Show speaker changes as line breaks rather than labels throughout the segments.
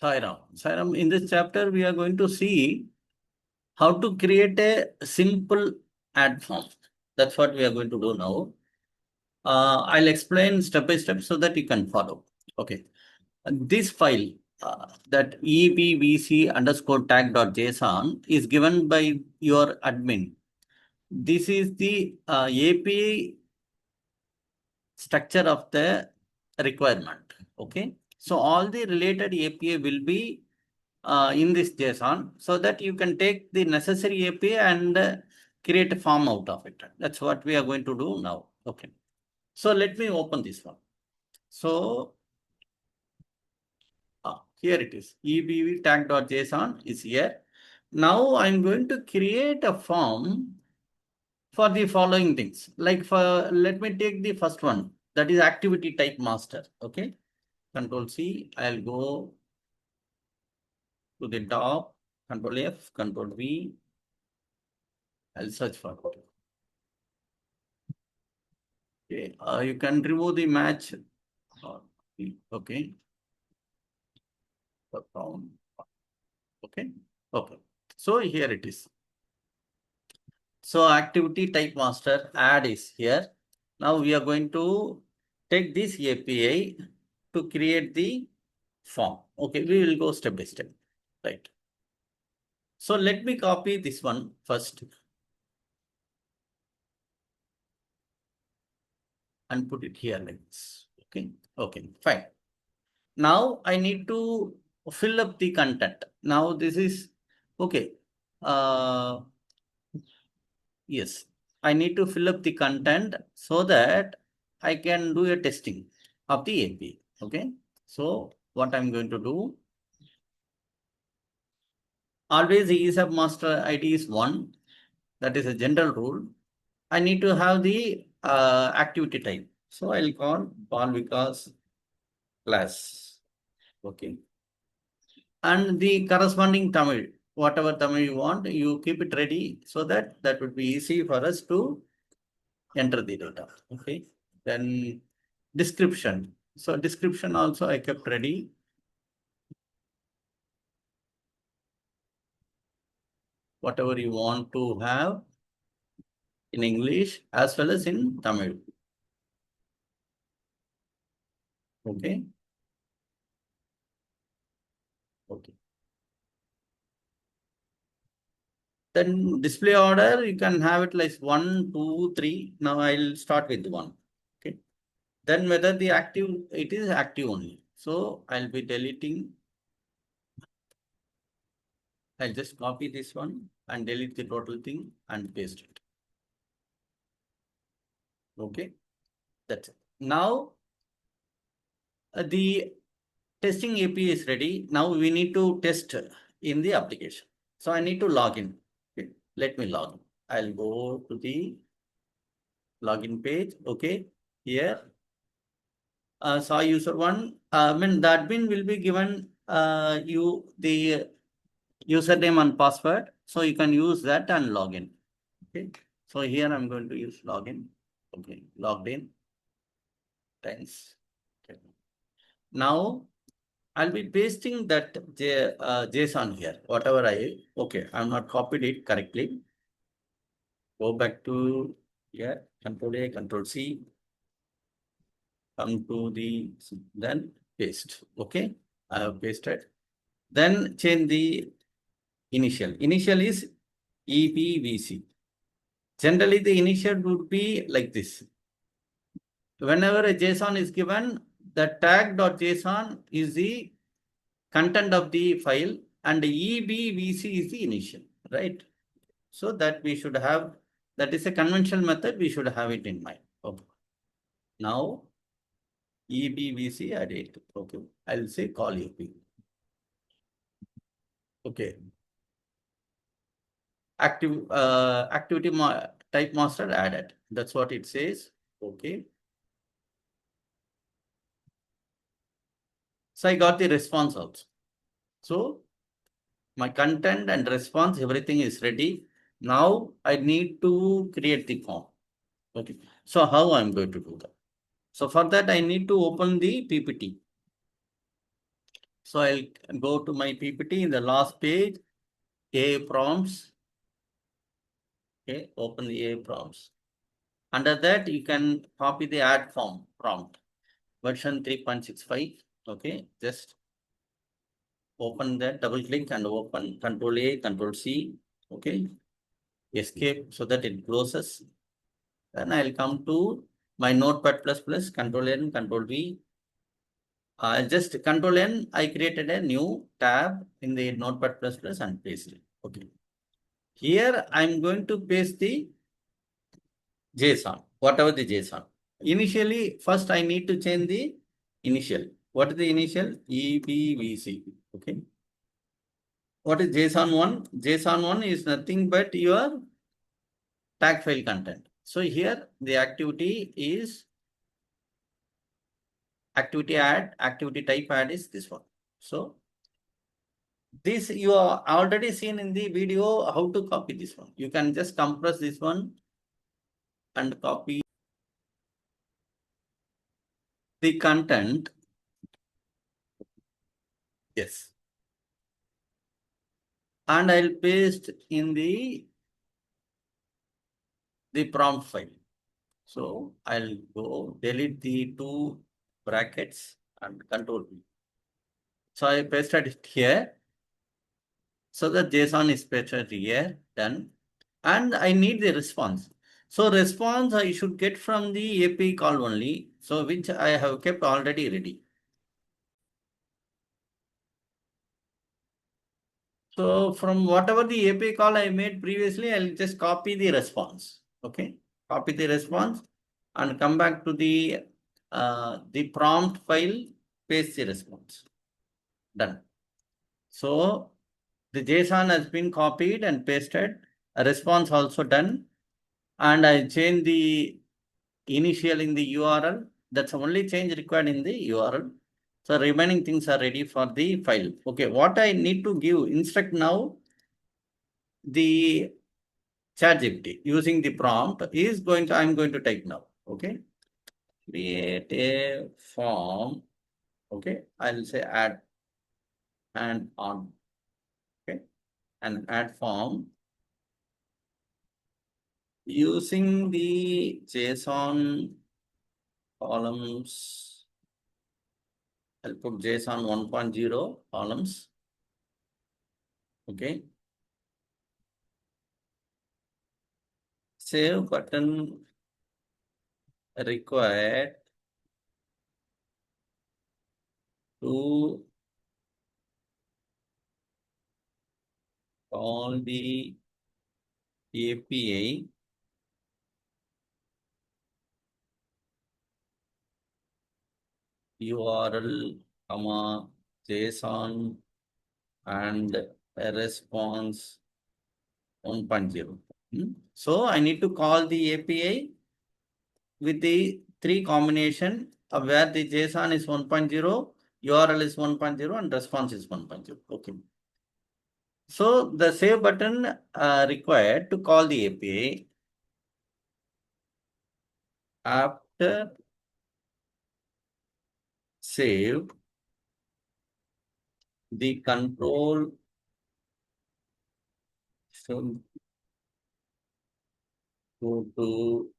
Sairam. Sairam, in this chapter, we are going to see how to create a simple ad form. That's what we are going to do now. I'll explain step by step so that you can follow. Okay. This file, that ebvc underscore tag.json is given by your admin. This is the API structure of the requirement. Okay. So all the related API will be in this JSON so that you can take the necessary API and create a form out of it. That's what we are going to do now. Okay. So let me open this one. So here it is. EBV tag.json is here. Now I'm going to create a form for the following things. Like let me take the first one, that is activity type master. Okay. Control C. I'll go to the top. Control F. Control V. I'll search for it. Okay. You can remove the match. Okay. Okay. Okay. So here it is. So activity type master add is here. Now we are going to take this API to create the form. Okay, we will go step by step. Right. So let me copy this one first and put it here like this. Okay. Okay, fine. Now I need to fill up the content. Now this is okay. Yes, I need to fill up the content so that I can do a testing of the API. Okay. So what I'm going to do, always the ESAP master ID is 1. That is a general rule. I need to have the activity type. So I'll call Balvikas class. Okay. And the corresponding Tamil, whatever Tamil you want, you keep it ready so that that would be easy for us to enter the data. Okay. Then description. So description also I kept ready. Whatever you want to have in English as well as in Tamil. Okay. Okay. Then display order, you can have it like 1, 2, 3. Now I'll start with 1. Okay. Then whether the active, it is active only. So I'll be deleting. I'll just copy this one and delete the total thing and paste it. Okay. That's it. Now the testing API is ready. Now we need to test in the application. So I need to log in. Okay. Let me log in. I'll go to the login page. Okay. Here. Saw user 1. The admin will be given you the username and password. So you can use that and log in. Okay. So here I'm going to use login. Okay. Logged in. Thanks. Okay. Now I'll be pasting that JSON here. Whatever okay, I'm not copied it correctly. Go back to here. Control A, Control C. Come to the, then paste. Okay. I have pasted. Then change the initial. Initial is EBVC. Generally, the initial would be like this. Whenever a JSON is given, the tag.json is the content of the file and EBVC is the initial, right? So that we should have, that is a conventional method, we should have it in mind. Okay. Now, EBVC add it. Okay, I'll say call EP. Okay. Activity type master added. That's what it says. Okay. So I got the response also. So my content and response, everything is ready. Now I need to create the form. Okay. So how I'm going to do that? So for that, I need to open the PPT. So I'll go to my PPT in the last page, A prompts. Okay, open the A prompts. Under that, you can copy the add form prompt, version 3.65. Okay, just open that, double click and open Control A, Control C. Okay, escape so that it closes. Then I'll come to my Notepad++, Control N, Control V. Just Control N, I created a new tab in the Notepad++ and paste it. Okay. Here I'm going to paste the JSON, whatever the JSON. Initially, first I need to change the initial. What is the initial? EBVC. Okay. What is JSON1? JSON1 is nothing but your tag file content. So here the activity is activity add, activity type add is this one. So this you are already seen in the video how to copy this one. You can just compress this one and copy the content. Yes. And I'll paste in the prompt file. So I'll go delete the two brackets and Control V. So I pasted it here. So the JSON is pasted here, done. And I need the response. So response I should get from the API call only. So which I have kept already ready. So from whatever the API call I made previously, I'll just copy the response. Okay, copy the response and come back to the prompt file, paste the response. Done. So the JSON has been copied and pasted. A response also done. And I change the initial in the URL. That's the only change required in the URL. So remaining things are ready for the file. Okay, what I need to give instruct now, the ChatGPT using the prompt is going to, I'm going to type now. Okay, create a form. Okay, I'll say add and on. Okay, and add form using the JSON columns. I'll put JSON 1.0 columns. Okay. Save button required to call the API URL, JSON and a response 1.0. So I need to call the API with the three combination of where the JSON is 1.0, URL is 1.0 and response is 1.0. Okay. So the save button required to call the API after save the control should go to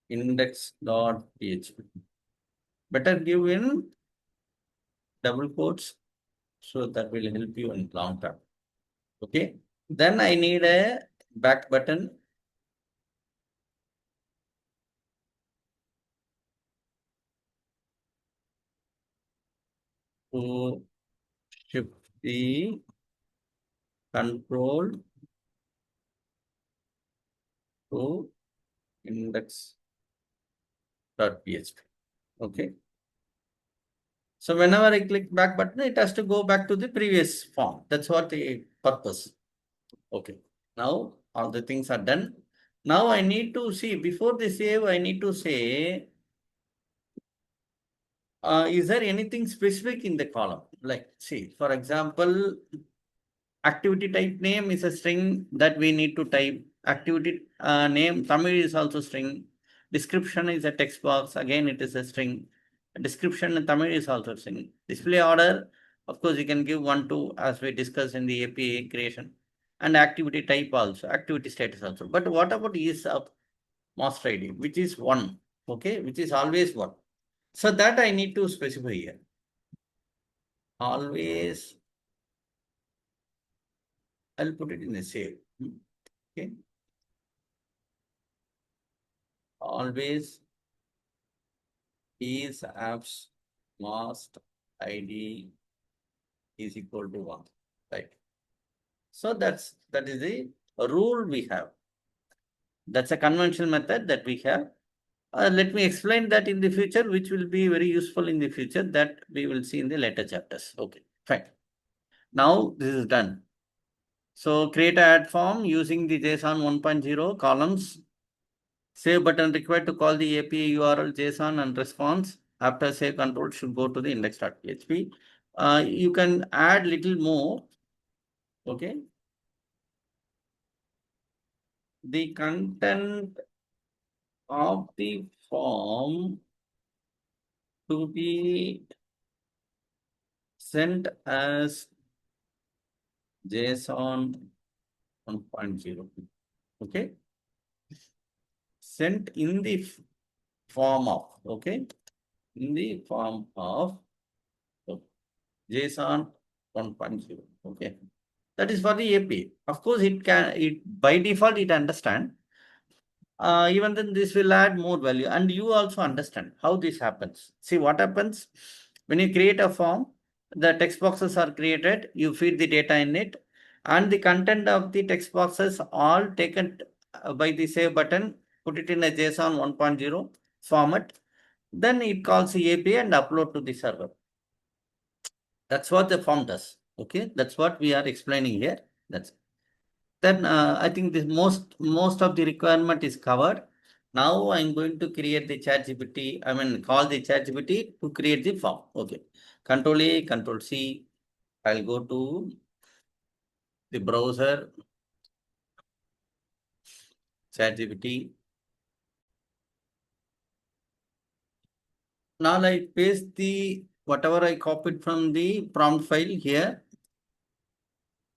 index.php. Better give in double quotes, so that will help you in long term. Okay. Then I need a back button. To shift the control to index.php. Okay. So whenever I click back button, it has to go back to the previous form. That's what the purpose. Okay. Now all the things are done. Now I need to see, before the save, I need to say, is there anything specific in the column? Like, see, for example, activity type name is a string that we need to type. Activity name, Tamil is also string. Description is a text box. Again, it is a string. Description in Tamil is also string. Display order, Of course, you can give 1, 2 as we discussed in the API creation, and activity type also, activity status also. But what about is of master ID, which is 1, okay, which is always 1. So that I need to specify here. Always, I'll put it in the save. Okay. Always is apps master ID is equal to 1, right? So that is the rule we have. That's a conventional method that we have. Let me explain that in the future, which will be very useful in the future, that we will see in the later chapters. Okay, fine. Now this is done. So create a add form using the JSON 1.0 columns. Save button required to call the API URL JSON and response. After save, control should go to the index.php. You can add little more. Okay. The content of the form to be sent as JSON 1.0. Okay. Sent in the form of, okay, in the form of JSON 1.0. Okay. That is for the API. Of course, it by default, it understand. Even then this will add more value, and you also understand how this happens. See what happens when you create a form, the text boxes are created, you feed the data in it, and the content of the text boxes all taken by the save button, put it in a JSON 1.0 format, then it calls the API and upload to the server. That's what the form does. Okay, that's what we are explaining here. That's it. Then I think this most of the requirement is covered. Now I'm going to create the ChatGPT. I mean, call the ChatGPT to create the form. Okay. Control A, Control C. I'll go to the browser, ChatGPT. Now I paste the whatever I copied from the prompt file here.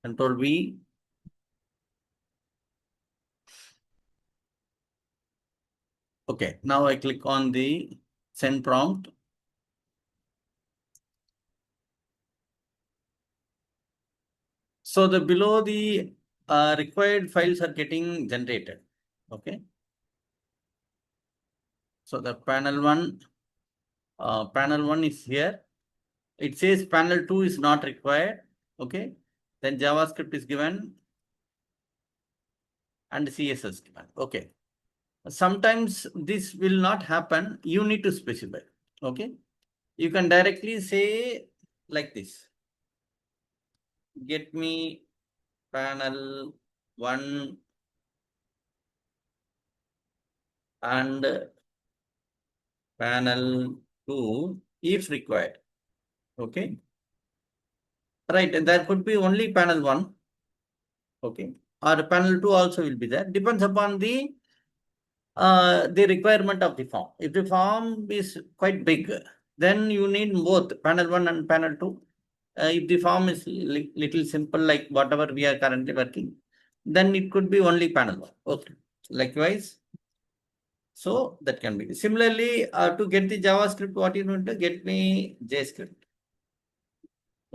Control V. Okay. Now I click on the send prompt. So the below the required files are getting generated. Okay. So the panel one is here. It says panel 2 is not required. Okay. Then JavaScript is given and CSS given. Okay. Sometimes this will not happen. You need to specify. Okay. You can directly say like this. Get me panel 1 and panel 2 if required. Okay. Right. And there could be only panel 1. Okay. Or panel 2 also will be there. Depends upon the requirement of the form. If the form is quite big, then you need both panel 1 and panel 2. If the form is little simple, like whatever we are currently working, then it could be only panel 1. Okay. Likewise, so that can be. Similarly, to get the JavaScript, what you need to get me JScript.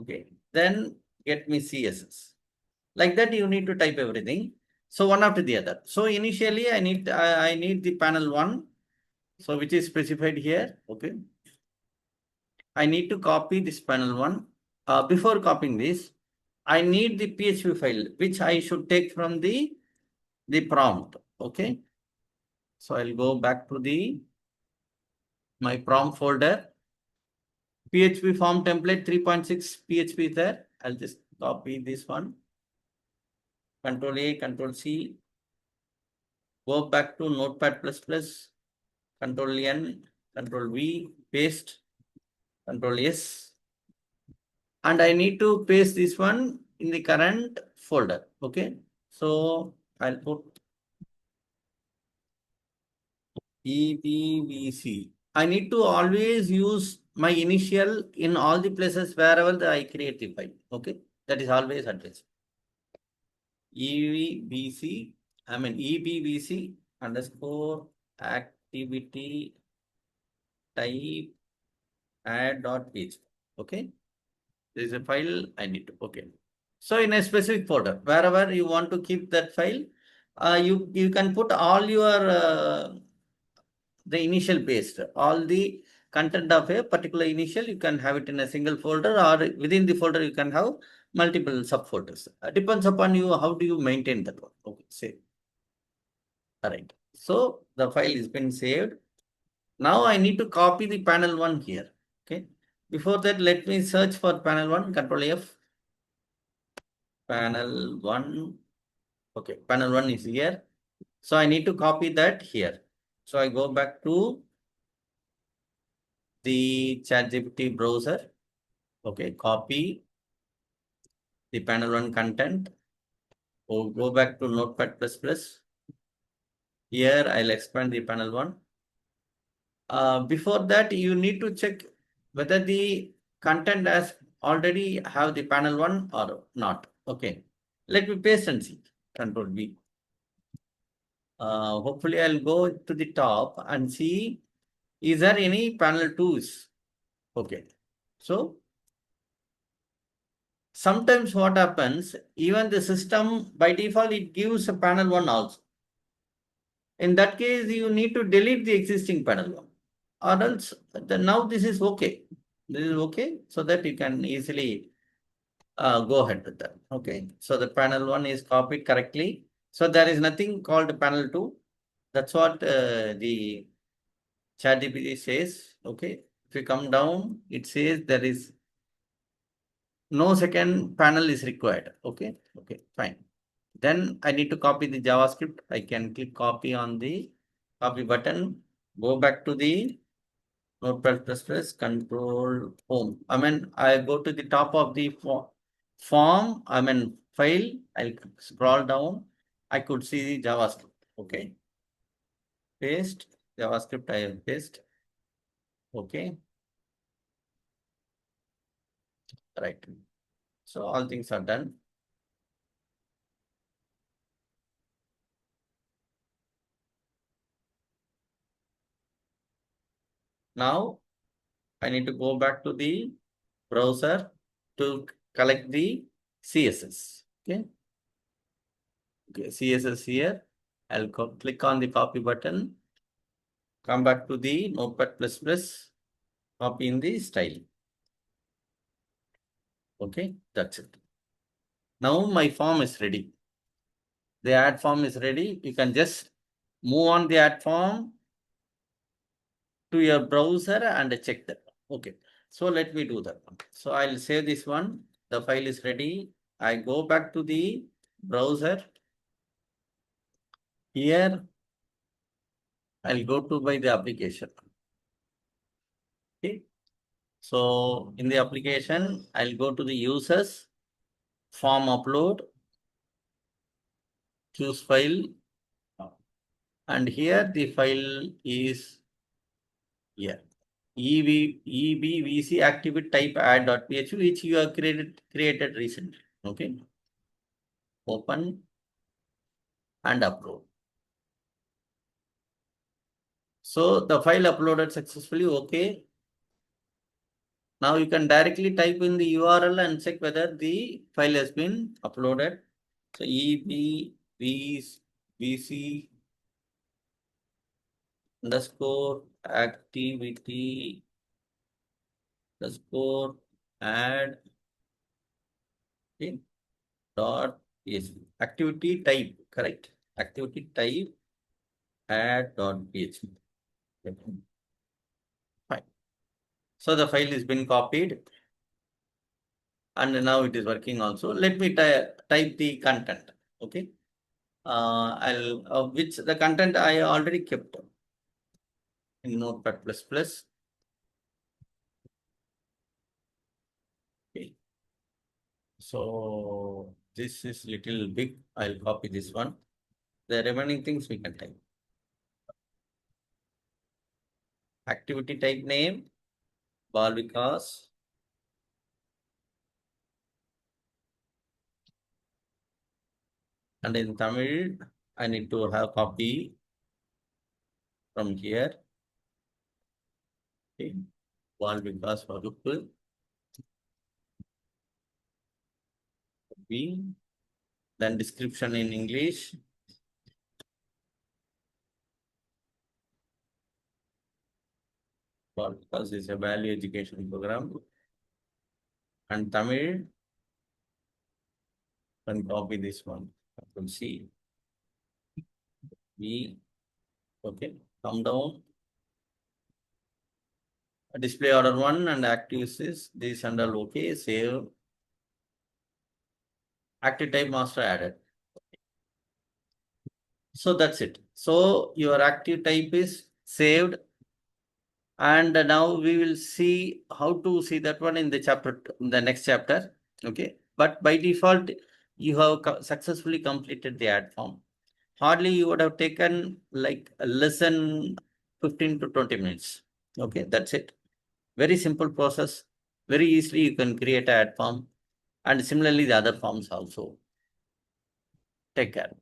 Okay. Then get me CSS. Like that, you need to type everything. So one after the other. So initially, I need the panel 1. So which is specified here. Okay. I need to copy this panel 1. Before copying this, I need the PHP file, which I should take from the prompt. Okay. So I'll go back to my prompt folder. PHP form template 3.6 PHP there. I'll just copy this one. Control A, Control C. Go back to Notepad++. Control N, Control V, paste, Control S. And I need to paste this one in the current folder. Okay. So I'll put EPVC. I need to always use my initial in all the places wherever I create the file. Okay, that is always address. EVBC, EBVC underscore activity type add.php. Okay, there is a file I need to. Okay, so in a specific folder, wherever you want to keep that file, you can put all your the initial based all the content of a particular initial. You can have it in a single folder, or within the folder you can have multiple subfolders. Depends upon you how do you maintain that one. Okay, say. All right. So the file has been saved. Now I need to copy the panel 1 here. Okay. Before that, let me search for panel 1, Control F. Panel 1. Okay, panel 1 is here. So I need to copy that here. So I go back to the ChatGPT browser. Okay, copy the panel 1 content. Or go back to Notepad++. Here I'll expand the panel 1. Before that, you need to check whether the content has already have the panel 1 or not. Okay, let me paste and see. Control V. Hopefully I'll go to the top and see, is there any panel 2s? Okay, so sometimes what happens, even the system by default, it gives a panel 1 also. In that case, you need to delete the existing panel 1, or else now this is okay. This is okay, so that you can easily go ahead with that. Okay, so the panel 1 is copied correctly. So there is nothing called panel 2. That's what the ChatGPT says. Okay, if you come down, it says there is no second panel is required. Okay, fine. Then I need to copy the JavaScript. I can click copy on the copy button, go back to the Notepad++, control home. I go to the top of the form, file. I'll scroll down. I could see the JavaScript. Okay. Paste JavaScript. I have paste. Okay. Right. So all things are done. Now I need to go back to the browser to collect the CSS. Okay. Okay, CSS here. I'll click on the copy button. Come back to the Notepad++. Copy in the style. Okay, that's it. Now my form is ready. The add form is ready. You can just move on the add form to your browser and check that. Okay, so let me do that one. So I'll save this one. The file is ready. I go back to the browser. Here, I'll go to by the application. Okay, so in the application, I'll go to the users, form upload, choose file, and here the file is here. EBVC activity type add.php, which you have created recently. Okay. Open and upload. So the file uploaded successfully. Okay. Now you can directly type in the URL and check whether the file has been uploaded. So EBVC underscore activity underscore add. Okay. Dot php. Activity type, correct? Activity type add.php. Fine. So the file has been copied and now it is working also. Let me type the content. Okay. Which the content I already kept in Notepad++. Okay. So this is little big. I'll copy this one. The remaining things we can type. Activity type name, Bal Vikas. And in Tamil, I need to have copy from here. Okay. Bal Vikas Vagupu. Copy. Then description in English. Bal Vikas is a value education program. And Tamil, can copy this one. Control C. V. Okay. Come down. Display order 1 and active is this and all okay. Save. Active type master added. So that's it. So your active type is saved. And now we will see how to see that one in the chapter, in the next chapter. Okay. But by default, you have successfully completed the add form. Hardly you would have taken like less than 15 to 20 minutes. Okay. That's it. Very simple process. Very easily you can create an add form. And similarly, the other forms also. Take care.